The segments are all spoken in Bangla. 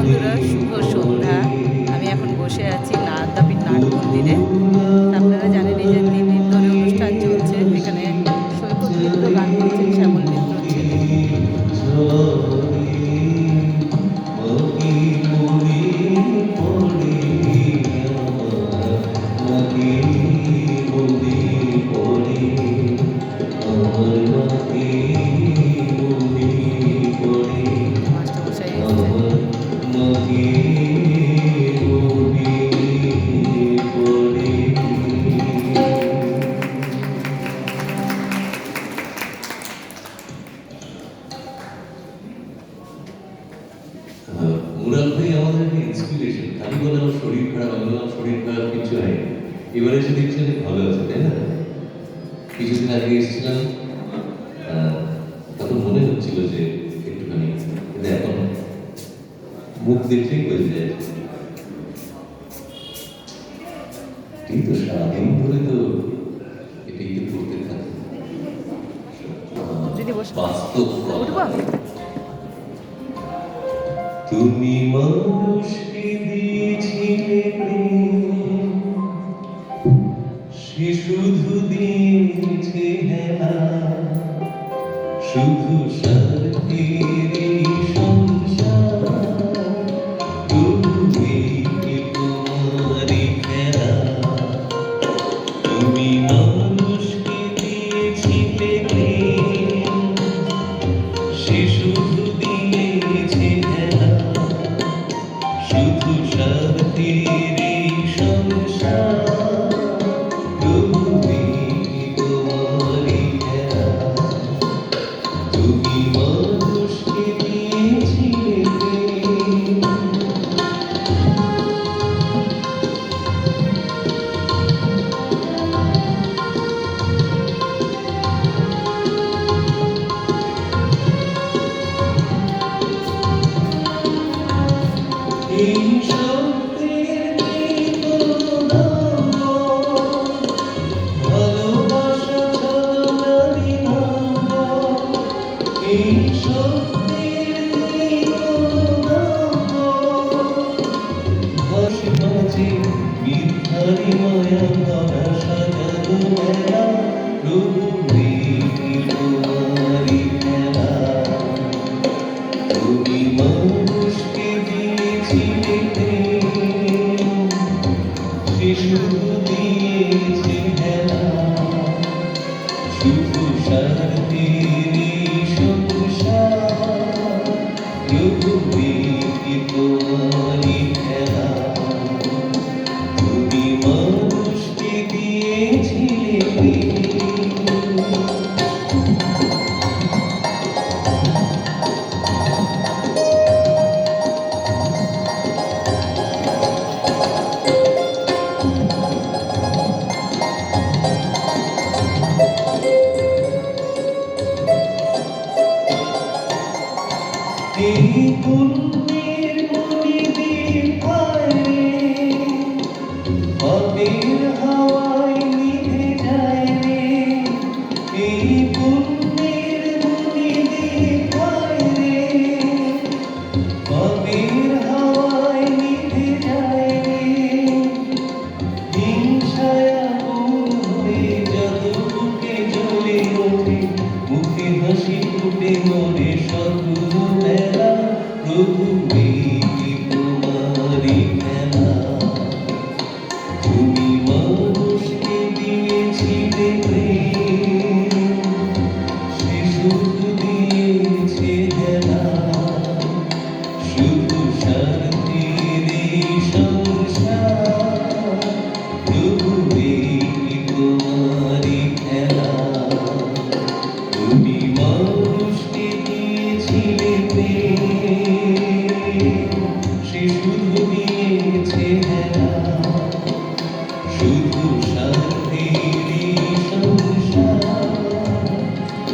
বন্ধুরা, শুভ সন্ধ্যা। আমি এখন বসে আছি আদ্যাপীঠ নাট মন্দিরে। আপনারা জানেনই যে 3 দিন ধরে অনুষ্ঠান চলছে। এখানে সৈকত মিত্র গান করছেন, শ্যামল মিত্রর ছেলে। মাস্টারমশাই এসছেন। মুরাল ভাই আমাদের একটা ইন্সপিরেশন। খালি বলে আমার শরীর খারাপ, আমি বললাম শরীর খারাপ কিছু হয়। এবারে এসে দেখছি অনেক ভালো আছে, তাই না? কিছুদিন আগে এসেছিলাম, তখন মনে হচ্ছিল যে একটুখানি, কিন্তু এখন মুখ দেখলেই বোঝা যায়। এই তো সারাদিন ধরে তো এটাই তো করতে থাকে। বাস্তব তুমি মানুষকে দিয়েছিলে প্রেম, সে শুধু দিয়েছে হেলা, শুধু স্বার্থেরই সংসার, তুমি তোমারই খেলা। তুমি মানুষকে দিয়েছিলে প্রেম, সে শুধু দিয়েছে হেলা, শুধু স্বার্থেরই সংসার, তুমি তোমারই খেলা। তুমি মানুষকে দিয়েছিলে প্রেম। এই শব্দের নেই কোনো দাম, ভালোবাসা ছলনারই নাম। এই শব্দের নেই কোনো দাম, হাসি মাঝে মিথ্যারি মায়া ভরা সাজানো মেলা, প্রভু তোমারই খেলা। তুমি মানুষকে দিয়েছিলে প্রেম, সে শুধু দিয়েছে হেলা, শুধু স্বার্থেরই সংসার, তুমি তোমারই খেলা। তুমি মানুষকে দিয়েছিলে প্রেম। এই পুণ্যের মনিদের পায়ে, পাপের হাওয়ায় নিভে যায় রে। এই পুণ্যের মনিদের পায়ে, পাপের হাওয়ায় নিভে যায় রে। হিংসায় আগুন হয়ে যত বুকে জ্বলে ওঠে, মুখে হাসি ফুটে মরে শত্রু মেলা, প্রভু তোমারই খেলা। তুমি মানুষকে দিয়েছিলে প্রেম, সে শুধু দিয়েছে হেলা, শুধু স্বার্থেরই সংসার, প্রভু তোমারই খেলা। তুমি মানুষকে দিয়েছিলে প্রেম, সে শুধু দিয়েছে হেলা, শুধু স্বার্থেরই সংসার,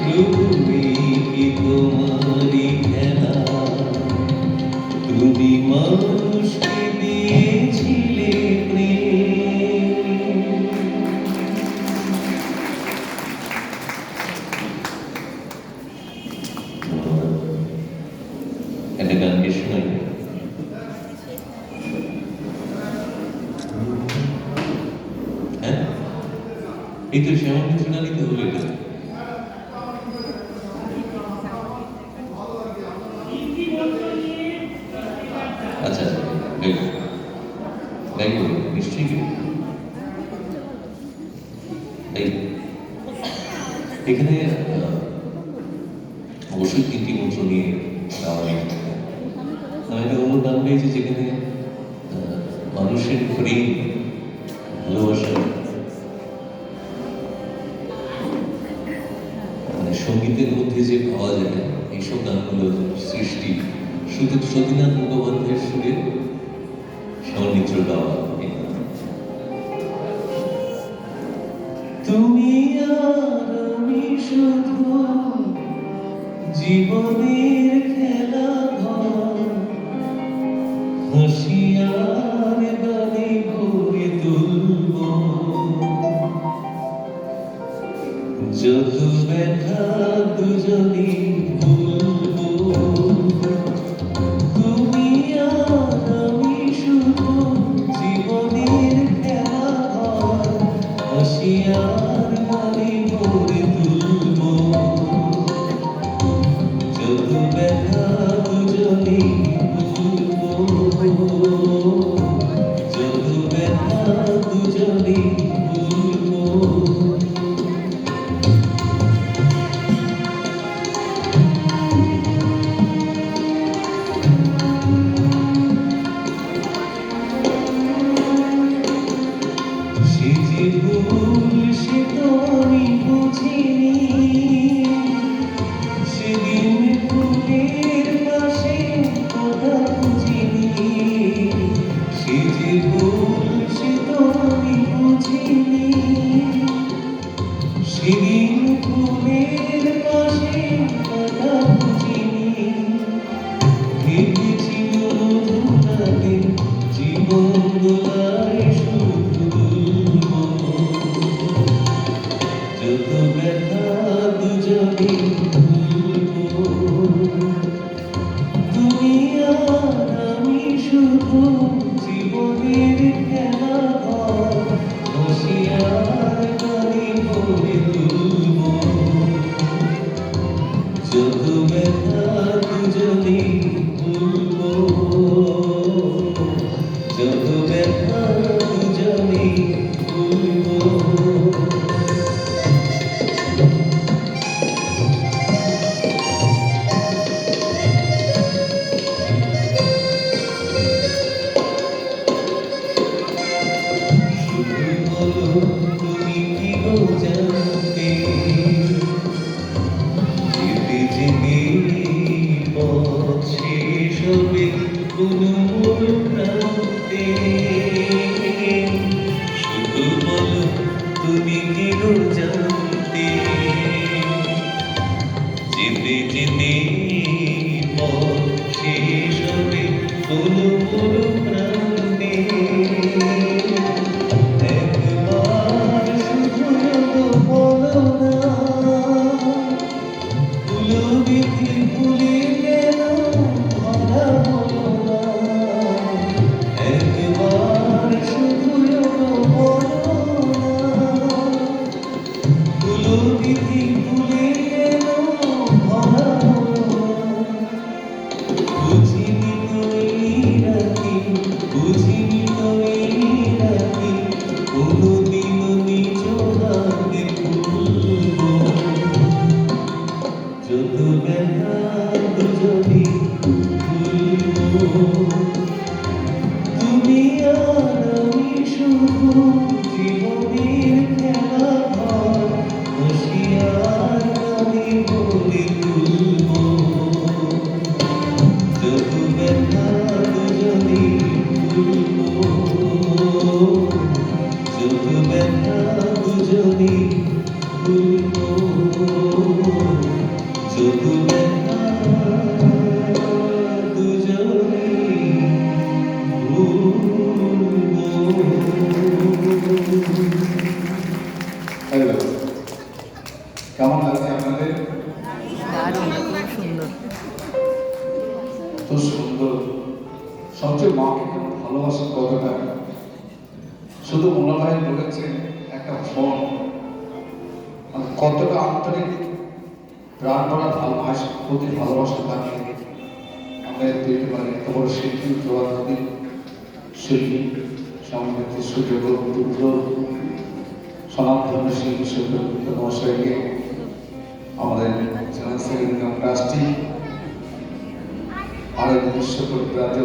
তুমি তোমারই খেলা। তুমি মানুষকে দিয়েছিলে প্রেম। একটা গান কে শোনাই। এই তো শ্যামল মিত্রনালীতে হলো এটা। আচ্ছা আচ্ছা, গাইব নিশ্চয়ই গাইব। এখানে অবশ্যই 3টি মন্ত্র নিয়ে গাওয়া নেই। আমি একটা অন্য গান গাইছি যেখানে মানুষের প্রেম, ভালোবাসা, মানে সঙ্গীতের মধ্যে যে পাওয়া যায় এইসব গানগুলো সৃষ্টি শুধু সতীনাথ মুখোপাধ্যায়ের সুরে শ্যামল মিত্র গাওয়া। তুমি আর আমি শুধু জীবনের খেলা ঘর, হুঁশিয়ার গানে ভরে তুলব যত ব্যথা দুজনে ভুলব। তুমি আর আমি শুধু জীবনের খেলা ঘর, হুঁশিয়ার গানে ভরে তুলব যত ব্যথা দুজনে ভুলব, যত ব্যথা দুজনে ভুলব। সে যে ভুল সে তো আমি বুঝিনি, সেদিন ফুলের পাশে কথা বুঝিনি। সে যে ভুল সে তো আমি বুঝিনি, সেদিন ফুলের পাশে কথা বুঝিনি। ভেবেছিল মধুরাতে জীবন দোলায় শুধু দুলব, যত ব্যথা দুজনে ভুলব। তুমি আর আমি শুধু জীবনের খেলা ঘর, হুঁশিয়ার গানে ভরে তুলব যত ব্যথা দুজনে ভুলব, যত ব্যথা দুজনে ভুলব। শুধু বলো তুমি কি গো জানতে, যেতে যেতে পথ শেষ হবে কোনো মোড় প্রান্তে। শুধু বলো তুমি কি গো জানতে, যেতে যেতে পথ শেষ হবে কোনো মোড় প্রান্তে। একবার শুধু বলো না, ভুলো বিধি ভুলে গেল ধরা হলো না। একবার শুধু বলো না, ভুলো বিধি ভুলে গেল ধরা হলো না। বুঝিনি তো এই রাতে, বুঝিনি তো এই রাতে, কোনোদিনও নিজ হাতে ভুলব যত ব্যথা দুজনে ভুলব। তুমি আর আমি শুধু জীবনের খেলা ঘর, হুঁশিয়ার গানে ভরে তুলব যত ব্যথা দুজনে ভুলব, যত ব্যথা দুজনে ভুলব, যত ব্যথা দুজনে হ্যালো, কেমন লাগছে আপনাদের? দারুণ, খুব সুন্দর। তো সুন্দর। সবচেয়ে মাকে কেমন ভালোবাসেন কতটা, শুধু মনে হয় বলেছে একটা ফোন কতটা আন্তরিক প্রাণ ভরা প্রতি ভালোবাসা থাকে আমরা দেখতে পারি। এত বড় শিল্পী, প্রভাতী শিল্পী, সমাজের সুযোগ পুত্র সনাতন শিল্পী সুযোগ মহাশয়কে আমাদের জেনারেল সেক্রেটারি ট্রাস্টি আরো বিশ্বকোট রাজ্য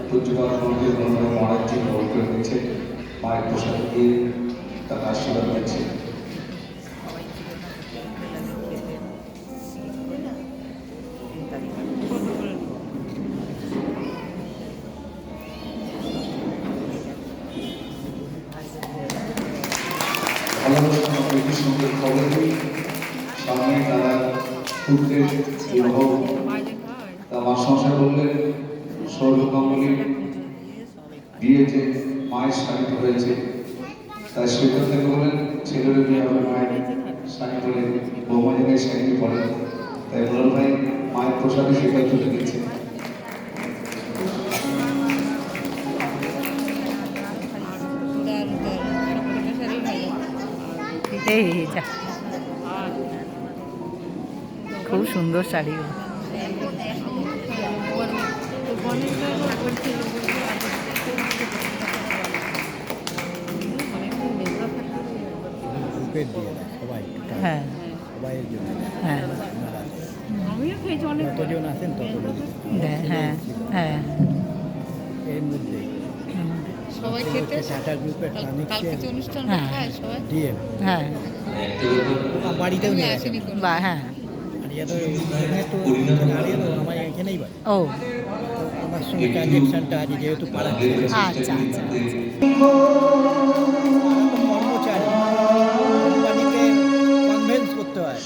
পূজ্যপাল মন্দির মহারাজজি গ্রহণ করে দিচ্ছে, মায়ের প্রসাদ দিয়ে তার আশীর্বাদ দিচ্ছে। ভালোবাসা একটি সুন্দর খবর সামনে তারা পুত্রের বিবাহ, তা মা সংসার বললেন সৌরকমলি বিয়ে যে মায়ের শাড়িত হয়েছে, তাই সেটা থেকে বলেন ছেলের বিয়ে হবে মায়ের শাড়ি পরে, বৌমা জায়গায় শাড়ি পরে, তাই বলল ভাই মায়ের পোশাকে সেটা তুলে দিচ্ছে। এই যা খুব সুন্দর শাড়িগুলো। গ্রুপের দিয়ে দেয় সবাই, হ্যাঁ সবাইয়ের জন্য দেয়। হ্যাঁ যতজন আছেন ততজন হ্যাঁ হ্যাঁ হ্যাঁ এর মধ্যে সবাই খেতে টাটা গ্রুপের কালকে যে অনুষ্ঠান হ্যাঁ। হয় সবাই ডিএম হ্যাঁ বাড়িতেও নিয়ে আসেন। আসেনি কোনো। বা হ্যাঁ আর ইয়ে তো এখানে তো দাঁড়িয়ে তো আমার এখানেই বাড়ি, ও আমার সঙ্গে ট্রানজেকশনটা আছে যেহেতু পাড়া ছেলে আচ্ছা আচ্ছা কর্মচারী কোম্পানিকে কনভেন্স করতে হয়।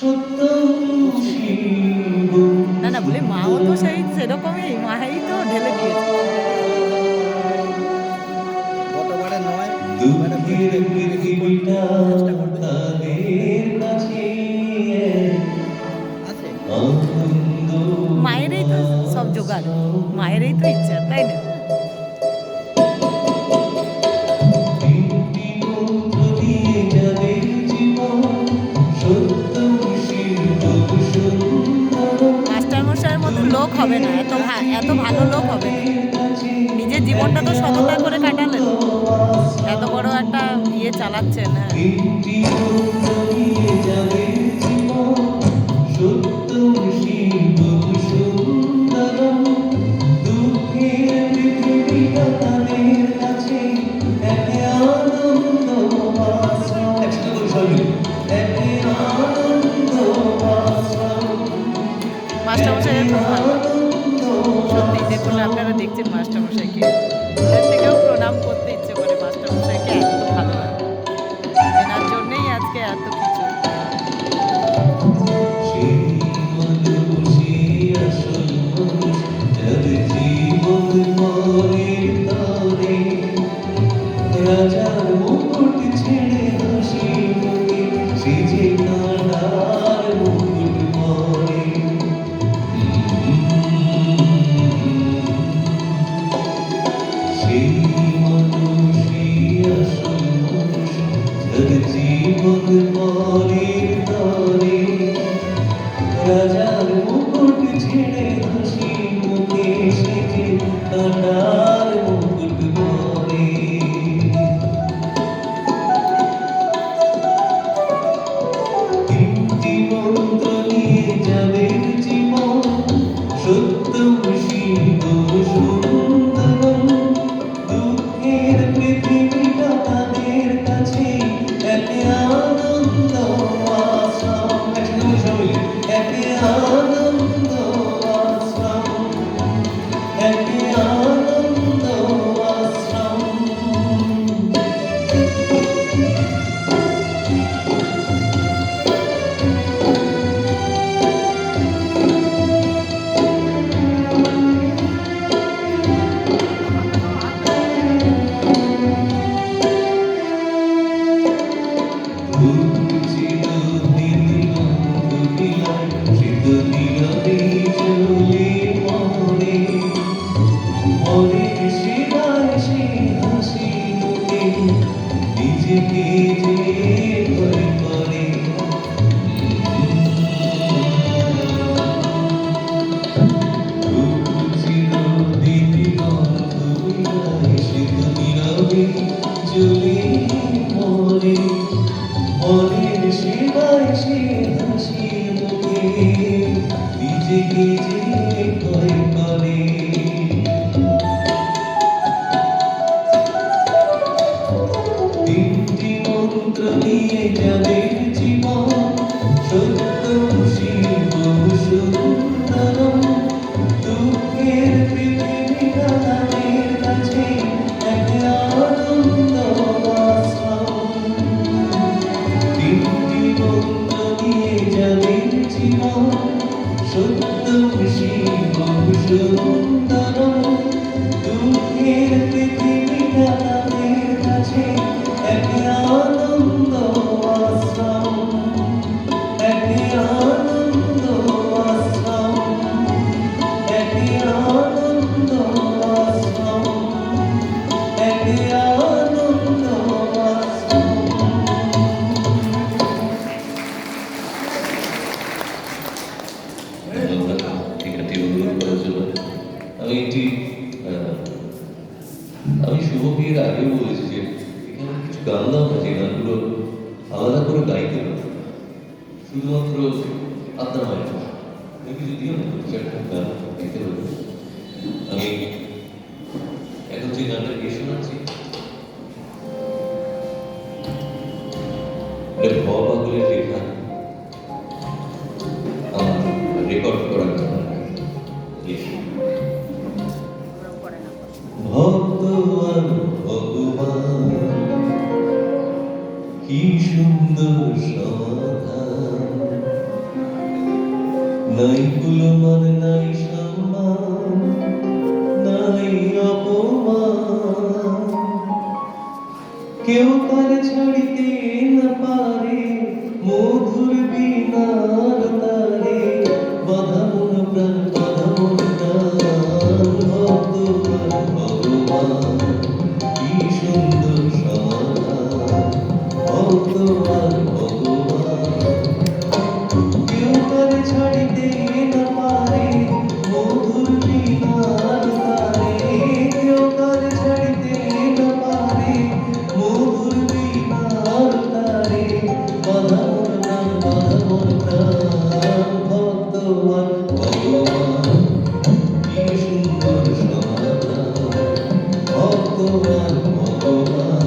না না বলে মাও তো সেই সেরকমই, মাই তো ঢেলে দিয়েছে। গতবারে নয় দুঃখের পৃথিবীটা তাদের কাছে আছে আনন্দ মায়েরই তো সব জোগাড়, মায়েরই তো ইচ্ছা, তাই না? তিনটি মন্ত্র দিয়ে যাদের জীবন সত্য শিল্প সুন্দর মাস্টার মশাইয়ের মতো লোক হবে না, এত ভালো লোক হবে না। নিজের জীবনটা তো সততা করে কাটালেন, এত বড় একটা ইয়ে চালাচ্ছেন। হ্যাঁ তিনটি মন্ত্র দিয়ে যাদের জীবন সত্য শিল্প সুন্দর দুঃখের পৃথিবীটা তাদের কাছে একে আনন্দ একসাথে বলি সবাই একে আনন্দ মাস্টারমশাইয়ের খুব ভালো, সত্যি দেখুন আপনারা দেখছেন মাস্টারমশাইকে, ওদের থেকেও প্রণাম করতে ইচ্ছে করে মাস্টারমশাইকে, এত ভালো লাগে, এনার জন্যেই আজকে এত কিছু। নিয়ে যাদের জীবন সত্যম শিবম সুন্দরম দুঃখের পৃথিবীটা তাদের কাছে এক আনন্দ আশ্রম তিনটি মন্ত্র নিয়ে যাদের জীবন সত্যম শিবম সুন্দরম দুঃখের পৃথিবীটা তাদের কাছে এক আনন্দ আশ্রম এক আনন্দ আশ্রম এক আনন্দ আশ্রম এক আনন্দ আশ্রম। ঠিকাটি অনুরোধ করার জন্য আমি শুভকে এর আগেও বলেছি যে এখানে কিছু গান দাও না যে গানগুলো আলাদা করে গাইতে হবে শুধুমাত্র আপনার মায়ের কিছু দিও না কিছু একটা গান গাইতে হবে। আমি এখন যে গানটা গিয়ে শোনাচ্ছি এটা ভ পাগলের লেখা আমার রেকর্ড করা গান ভগবান ভগবান কি সুন্দর সমাধান নাই কুলমান নাই সম্মান নাই অপমান কেউ তার ছাড়িতে না পারে মধুর বিনার তারে বাধা মন প্রাণ বাধা মন প্রাণ ভগবান ভগবান কি সুন্দর সমাধান ভগবান ভগবান কেউ তার ছাড়িতে না পারে মধুর বিনার তারে কেউ তার ছাড়িতে না পারে মধুর বিনার তারে বাধা মন প্রাণ ভগবান ভগবান কি সুন্দর সমাধান ভগবান ভগবান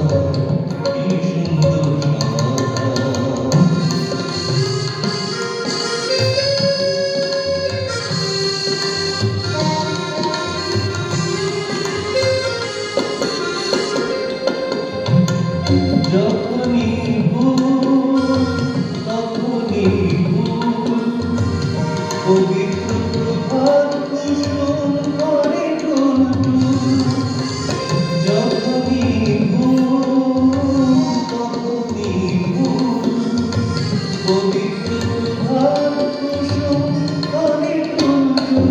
কি সুন্দর সমাধান। যখনই ভুল তখনই ভুল পবিত্র প্রভাত কুসুম করে টুলটুল যখনই ভুল তখনই ভুল পবিত্র প্রভাত কুসুম করে টুলটুল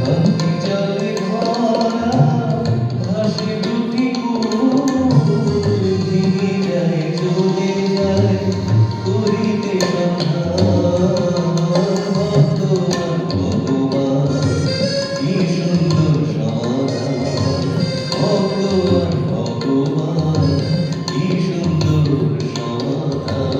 ভক্তি জলে ভরা ভাসে দুটি কুল ভেঙে যায় চলে যায় করিতে ভগবান ভগবান কি সুন্দর সমাধান ভগবান ভগবান কি সুন্দর সমাধান।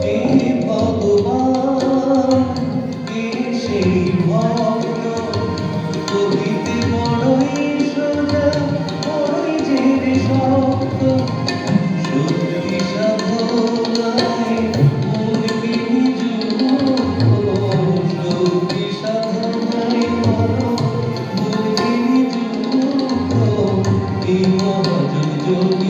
কে ভগবান কে সেই ভক্ত কবিতে বড়ই সোজা বড়ই যে শক্ত সত্যি সাধনায় মনকে নিযুক্ত সত্যি সাধনায় মনকে নিযুক্ত এই মহাজন যোগী